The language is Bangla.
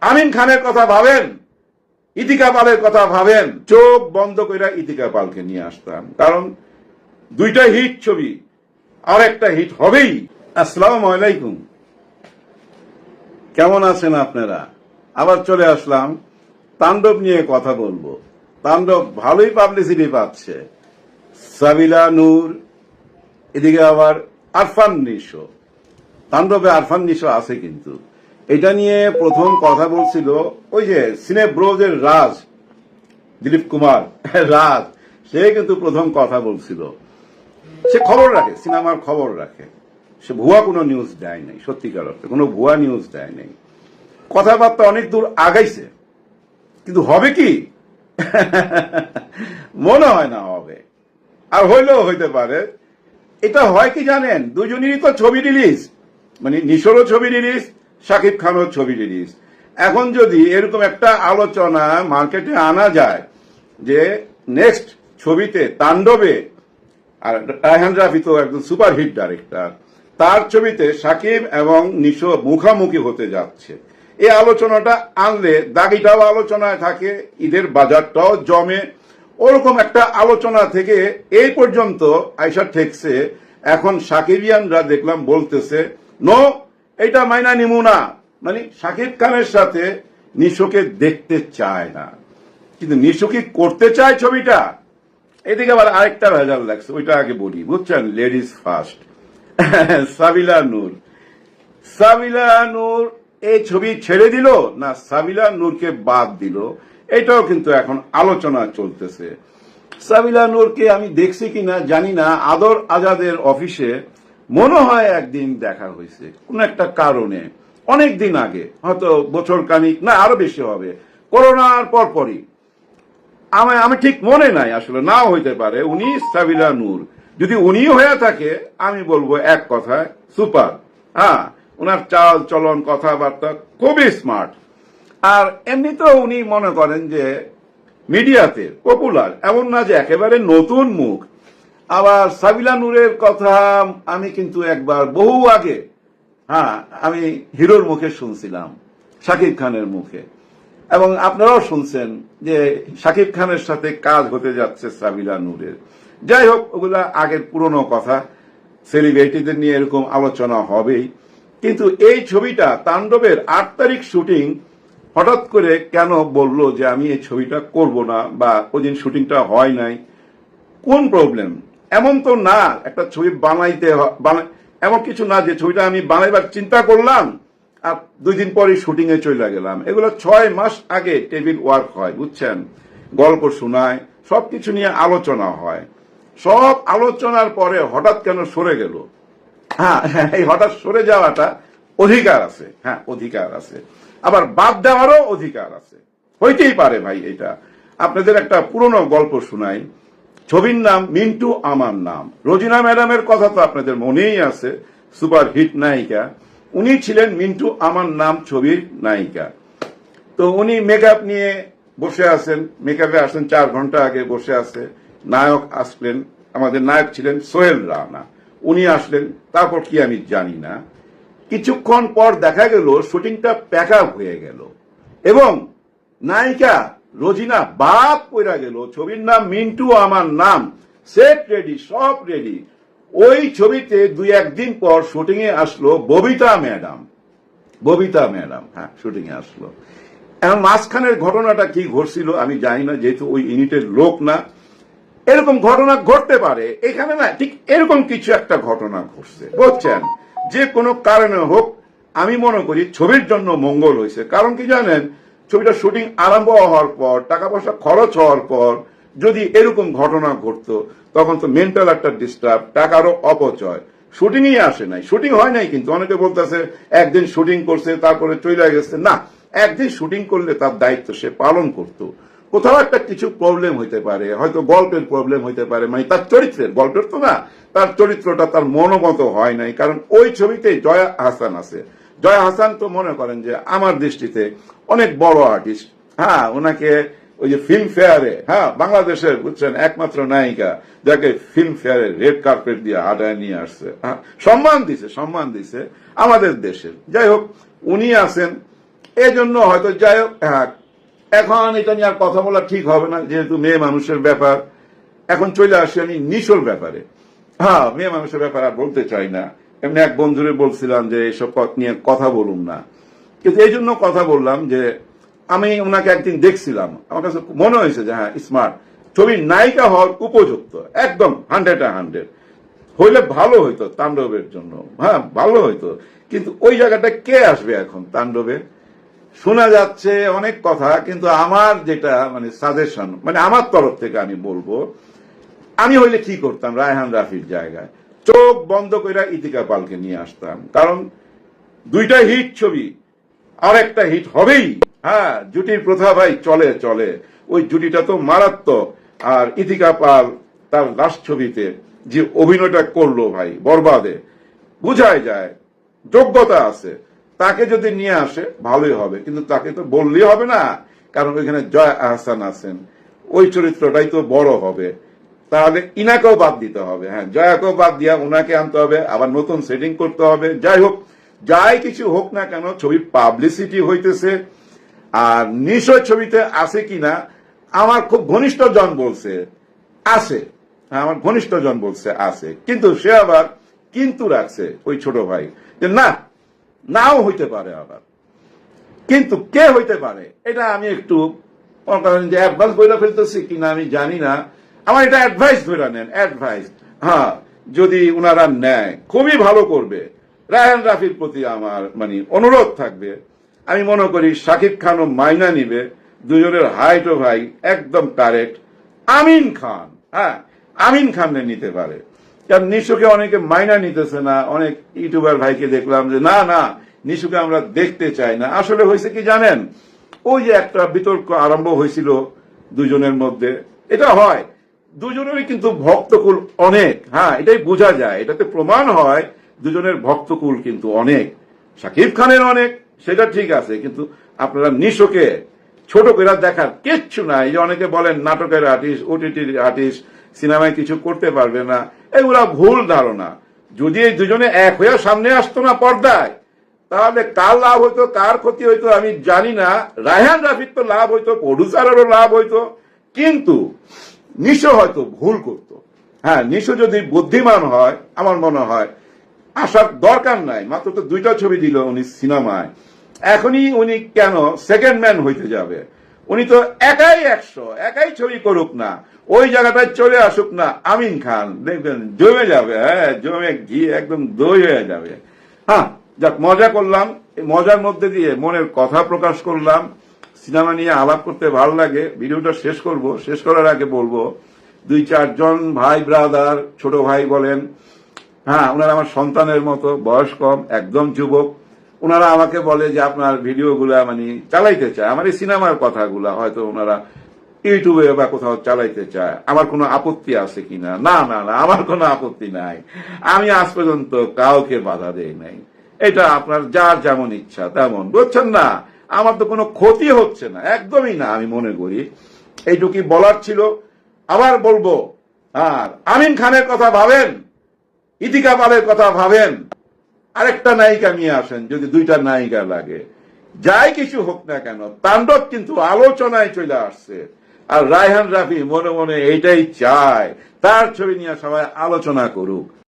আমিন খানের কথা ভাবেন, ইতিকা পালের কথা ভাবেন, চোখ বন্ধ করে ইতিকা পালকে নিয়ে আসতাম, কারণ দুইটা হিট ছবি, আর একটা হিট হবেই। আসসালামু আলাইকুম, কেমন আছেন আপনারা? আবার চলে আসলাম, তাণ্ডব নিয়ে কথা বলবো। তাণ্ডব ভালোই পাবলিসিটি পাচ্ছে। সাবিলা নূর, এদিকে আবার আরফান নিশো। তাণ্ডবে আরফান নিশো আছে, কিন্তু এটা নিয়ে প্রথম কথা বলছিল ওই যে সিনে ব্রোজের রাজ, দিলীপ কুমার রাজ, সে কিন্তু প্রথম কথা বলছিল। সে খবর রাখে, সিনেমার খবর রাখে, সে ভুয়া কোনো নিউজ দেয় নাই, সত্যিকার অর্থে কোনো ভুয়া নিউজ দেয় নাই। কথাবার্তা অনেক দূর আগাইছে, কিন্তু হবে কি মনে হয় না হবে, আর হইলেও হইতে পারে। এটা হয় কি জানেন, দুজনেরই তো ছবি রিলিজ, মানে নিশোরও ছবি রিলিজ, শাকিব খানও ছবি রিলিজ। এখন যদি এরকম একটা আলোচনা মার্কেটে আনা যায় যে নেক্সট ছবিতে তাণ্ডবে, আর রায়হান রাফি তো একজন সুপারহিট ডাইরেক্টর, তার ছবিতে শাকিব এবং নিশো মুখামুখি হতে যাচ্ছে, এই আলোচনাটা আনলে দাগিটাও আলোচনায় থাকে, ঈদের বাজারটাও জমে। ওরকম একটা আলোচনা থেকে এই পর্যন্ত আইসা ঠেকছে। এখন শাকিবিয়ানরা দেখলাম বলতেছে নো, এটা মাইনা নিমু না, মানে শাকিব খানের সাথে নিশোকে দেখতে চায় না, কিন্তু নিশো কি করতে চায় ছবিটা। এদিকে আবার আরেকটা ভেজাল লাগছে, ওইটা আগে বলি, বুঝছেন, লেডিস ফার্স্ট। সাবিলা নূর, সাবিলা নূর এই ছবি ছেড়ে দিল না সাবিলা নূরকে বাদ দিল, এটাও কিন্তু এখন আলোচনা চলতেছে। সাবিলা নূরকে আমি দেখছি কিনা জানি না, আদর আজাদের অফিসে মনে হয় একদিন দেখা হয়েছে কোন একটা কারণে, অনেক দিন আগে, হয়তো বছর খানিক না আরো বেশি হবে, করোনার পরপরই। আমি ঠিক মনে নাই, আসলে নাও হইতে পারে উনি সাবিলা নূর। যদি উনি হয়ে থাকে আমি বলবো এক কথায় সুপার। হ্যাঁ, ওনার চাল চলন কথাবার্তা খুবই স্মার্ট, আর এমনিতেও উনি মনে করেন যে মিডিয়াতে পপুলার, এমন না যে একেবারে নতুন মুখ। আবার সাবিলা নূরের কথা আমি কিন্তু একবার বহু আগে, হ্যাঁ, আমি হিরোর মুখে শুনছিলাম, শাকিব খানের মুখে, এবং আপনারাও শুনছেন যে শাকিব খানের সাথে কাজ হতে যাচ্ছে সাবিলা নূরের। যাই হোক, ওগুলা আগের পুরনো কথা, সেলিব্রিটিদের নিয়ে এরকম আলোচনা হবেই। কিন্তু এই ছবিটা তাণ্ডবের 8 তারিখ শুটিং, হঠাৎ করে কেন বললো যে আমি এই ছবিটা করব না, বা ওই দিন শুটিংটা হয় নাই, কোন প্রবলেম? এমন তো না একটা ছবি বানাইতে এমন কিছু না যে ছবিটা আমি বানাইবার চিন্তা করলাম আর 2 দিন পরে শুটিং এ চলে গেলাম। এগুলো 6 মাস আগে টেবিল ওয়ার্ক হয়, বুঝছেন, গল্প শোনায়, সবকিছু নিয়ে আলোচনা হয়। সব আলোচনার পরে হঠাৎ কেন সরে গেল? হ্যাঁ, এই হঠাৎ সরে যাওয়াটা অধিকার আছে, হ্যাঁ অধিকার আছে, আবার বাদ দেওয়ারও অধিকার আছে, হইতেই পারে ভাই। এটা আপনাদের একটা পুরনো গল্প শোনাই। ছবির নাম মিন্টু আমার নাম। রোজিনা ম্যাডামের কথা তো আপনাদের মনেই আছে, সুপার হিট নায়িকা। উনি ছিলেন মিন্টু আমার নাম ছবির নায়িকা। তো উনি মেকআপ নিয়ে বসে আছেন, মেকআপে আসেন 4 ঘন্টা আগে বসে আছে। নায়ক আসলেন, আমাদের নায়ক ছিলেন সোহেল রানা, উনি আসলেন। তারপর কি আমি জানি না, কিছুক্ষণ পর দেখা গেল শুটিংটা প্যাক আপ হয়ে গেল, এবং নায়িকা রোজিনা বাদ পড়া গেল। ছবির নাম মিন্টু আমার নাম, সেট রেডি, সব রেডি। ওই ছবিতে 2-1 দিন পর শুটিং এ আসলো ববিতা ম্যাডাম, ববিতা ম্যাডাম, হ্যাঁ শুটিং এ আসলো। এখন মাঝখানের ঘটনাটা কি ঘটছিল আমি জানি না, যেহেতু ওই ইউনিটের লোক না। এরকম ঘটনা ঘটতে পারে এখানে, না ঠিক এরকম কিছু একটা ঘটনা ঘটছে, বুঝছেন, যে কোনো কারণে হোক। আমি মনে করি ছবির জন্য মঙ্গল হয়েছে। কারণ কি জানেন, ছবিটা শুটিং আরম্ভ হওয়ার পর, টাকা পয়সা খরচ হওয়ার পর যদি এরকম ঘটনা ঘটতো, তখন তো মেন্টাল একটা ডিস্টার্ব, টাকারও অপচয়। শুটিংই আসে নাই, শুটিং হয় নাই, কিন্তু অনেকে বলতেছে একদিন শুটিং করছে তারপরে চলে গেছে। না, একদিন শুটিং করলে তার দায়িত্ব সে পালন করতো। কোথাও একটা কিছু প্রবলেম হইতে পারে, হয়তো গল্পের প্রবলেম হইতে পারে, মানে তার চরিত্রের, গল্পের তো না, তার চরিত্রটা তার মনোমত হয় নাই। কারণ ওই ছবিতে জয়া হাসান আছে। জয়া হাসান তো মনে করেন যে আমার দৃষ্টিতে অনেক বড় আর্টিস্ট। হ্যাঁ, ওনাকে ওই যে ফিল্ম ফেয়ারে, হ্যাঁ বাংলাদেশের বুঝছেন একমাত্র নায়িকা যাকে ফিল্ম ফেয়ারে রেড কার্পেট দিয়ে আদায় নিয়ে আসছে, সম্মান দিছে আমাদের দেশের। যাই হোক, উনি আছেন, এজন্য হয়তো যাই হোক, হ্যাঁ, এখন এটা নিয়ে আর কথা বলা ঠিক হবে না, যেহেতু মেয়ে মানুষের ব্যাপার। এখন চলে আসি আমি নিশোর ব্যাপারে। হ্যাঁ, মেয়ে মানুষের ব্যাপার আর বলতে চাই না। এমনি এক বন্ধুরে বলছিলাম যে এসব নিয়ে কথা বলুন না, কিন্তু এই জন্য কথা বললাম যে আমি ওনাকে একদিন দেখছিলাম, আমার কাছে মনে হয়েছে যে হ্যাঁ, স্মার্ট, ছবির নায়িকা হওয়ার উপযুক্ত, একদম 100 হইলে ভালো হইতো তাণ্ডবের জন্য। হ্যাঁ, ভালো হইতো, কিন্তু ওই জায়গাটা কে আসবে এখন তাণ্ডবে? শোনা যাচ্ছে অনেক কথা, কিন্তু আমার যেটা মানে সাজেশন, মানে আমার তরফ থেকে আমি বলবো, আমি হইলে কি করতাম, রায়হান রাফির জায়গায় চোখ বন্ধ করে ইতিকা পালকে নিয়ে আসতাম। কারণ দুইটা হিট ছবি, আর একটা হিট হবেই। হ্যাঁ, জুটির প্রথা ভাই চলে চলে, ওই জুটিটা তো মারাত্মক। আর ইতিকা পাল তার লাস্ট ছবিতে যে অভিনয়টা করলো ভাই, বরবাদে, বুঝাই যায় যোগ্যতা আছে। তাকে যদি নিয়ে আসে ভালোই হবে, কিন্তু তাকে তো বললেই হবে না, কারণ ওইখানে জয়া আহসান আছেন, ওই চরিত্রটাই তো বড় হবে। তাহলে ইনাকেও বাদ দিতে হবে। হ্যাঁ, জয়াকেও বাদ দিয়া ওনাকে আনতে হবে, আবার নতুন সেটিং করতে হবে। যাই হোক, যাই কিছু হোক না কেন, ছবির পাবলিসিটি হইতেছে। আর নিশো ছবিতে আছে কিনা, আমার খুব ঘনিষ্ঠ জন বলছে আছে। হ্যাঁ, আমার ঘনিষ্ঠ জন বলছে আছে, কিন্তু সে আবার কিন্তু রাখছে ওই ছোট ভাই, যে না, নাও হইতে পারে আবার। কিন্তু কে হইতে পারে এটা আমি একটু মনে করেন যে অ্যাডভান্স বইটা ফেলতেছি কিনা আমি জানি না। আমার এটা অ্যাডভাইস ধরে নেন, অ্যাডভাইস। হ্যাঁ, যদি উনারা নেয় খুবই ভালো করবে। রায়হান রাফির প্রতি আমার মানে অনুরোধ থাকবে, আমি মনে করি শাকিব খানও মাইনা নিবে, দুজনের হাইটও ভাই একদম কারেক্ট। আমিন খান, হ্যাঁ, আমিন খানকে নিতে পারে। কারণ নিশুকে অনেকে মাইনা নিতেছে না, অনেক ইউটিউবার ভাইকে দেখলাম যে না না, নিশুকে আমরা দেখতে চাই না। আসলে হয়েছে কি জানেন, ওই যে একটা বিতর্ক আরম্ভ হয়েছিল দুজনের মধ্যে, এটা হয় দুজনেরই কিন্তু ভক্তকুল অনেক। হ্যাঁ, এটাই বোঝা যায়, এটাতে প্রমাণ হয় দুজনের ভক্তকুল কিন্তু অনেক। শাকিব খানের অনেক, সেটা ঠিক আছে, কিন্তু আপনারা নিশোকে ছোট করে দেখার কিচ্ছু নাই। যে অনেকে বলেন নাটকের আর্টিস্ট, ওটিটির আর্টিস্ট, সিনেমায় কিছু করতে পারবে না, এগুলা ভুল ধারণা। যদি এই দুজনে এক হয়ে সামনে আসতো না পর্দায়, তাহলে কার লাভ হইতো কার ক্ষতি হইতো আমি জানি না। রায়হান রাফির তো লাভ হইতো, প্রডিউসারেরও লাভ হইতো, কিন্তু নিশো হয়তো ভুল করতো। হ্যাঁ, নিশো যদি বুদ্ধিমান হয়, আমার মনে হয় আসার দরকার নাই। মাত্র তো 2টা ছবি দিল উনি সিনেমায়, এখনই উনি কেন সেকেন্ড ম্যান হইতে যাবে? উনি তো একাই 100, একাই ছবি করুক না, ওই জায়গাটায় চলে আসুক না আমিন খান, দেখবেন জমে যাবে। হ্যাঁ, জমে গিয়ে একদম দই হয়ে যাবে। হ্যাঁ, যাক, মজা করলাম, এই মজার মধ্যে দিয়ে মনের কথা প্রকাশ করলাম। সিনেমা নিয়ে আলাপ করতে ভালো লাগে। ভিডিওটা শেষ করব, শেষ করার আগে বলবো, 2-4 জন ভাই ব্রাদার, ছোট ভাই বলেন, হ্যাঁ, ওনারা আমার সন্তানের মতো, বয়স কম, একদম যুবক। ওনারা আমাকে বলে যে আপনার ভিডিওগুলা মানে চালাইতে চায়, আমার এই সিনেমার কথাগুলা হয়তো ওনারা ইউটিউবে বা কোথাও চালাইতে চায়। আমার কোনো আপত্তি আছে কিনা? না না না, আমার কোনো আপত্তি নাই। আমি আজ পর্যন্ত কাউকে বাধা দেই নাই। এটা আপনার যার যেমন ইচ্ছা তেমন, বুঝছেন না? আমার তো কোনো ক্ষতি হচ্ছে না, একদমই না, আমি মনে করি। এইটুকুই বলার ছিল। আবার বলবো, আর আমিন খানের কথা ভাবেন, ইতিকা পালের কথা ভাবেন, আরেকটা নায়িকা নিয়ে আসেন যদি 2টা নায়িকা লাগে। যাই কিছু হোক না কেন, তাণ্ডব কিন্তু আলোচনায় চলে আসছে। আর রায়হান রাফি মনে মনে এইটাই চায়, তার ছবি নিয়ে সবাই আলোচনা করুক।